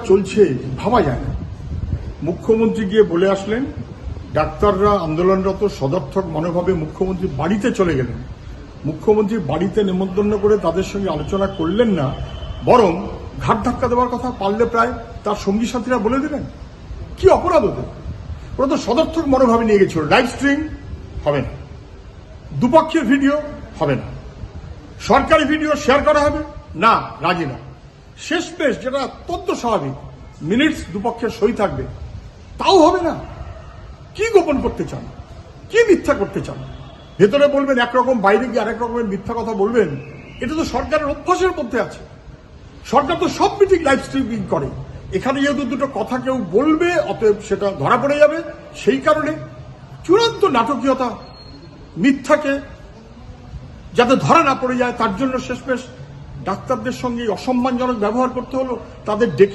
চলছে ভাবা যায় না। মুখ্যমন্ত্রী গিয়ে বলে আসলেন, ডাক্তাররা আন্দোলনরত সদর্থক মনোভাবে মুখ্যমন্ত্রী বাড়িতে চলে গেলেন। মুখ্যমন্ত্রী বাড়িতে নেমন্তন্ন করে তাদের সঙ্গে আলোচনা করলেন না, বরং ঘাট ধাক্কা দেওয়ার কথা পারলে প্রায় তার সঙ্গী সাথীরা বলে দেবেন। কি অপরাধ ওদের? ওরা তো সদর্থক মনোভাবে নিয়ে গেছিল। লাইভ স্ট্রিম হবে না, দুপক্ষের ভিডিও হবে না, সরকারি ভিডিও শেয়ার করা হবে না, রাজি না। শেষমেশ যেটা অত্যন্ত স্বাভাবিক, মিনিটস দুপক্ষের সই থাকবে, তাও হবে না। কি গোপন করতে চান? কি মিথ্যা করতে চান? ভেতরে বলবেন একরকম, বাইরে গিয়ে আরেক রকমের মিথ্যা কথা বলবেন। এটা তো সরকারের অভ্যাসের মধ্যে আছে। সরকার তো সব মিটিং লাইভ স্ট্রিমিং করে। এখানে যেহেতু দুটো কথা কেউ বলবে, অতএব সেটা ধরা পড়ে যাবে। সেই কারণে চূড়ান্ত নাটকীয়তা, মিথ্যাকে যাতে ধরা না পড়ে যায় তার জন্য শেষমেশ ডাক্তারদের সঙ্গে অসম্মানজনক ব্যবহার করতে হলো, তাদের ডেকে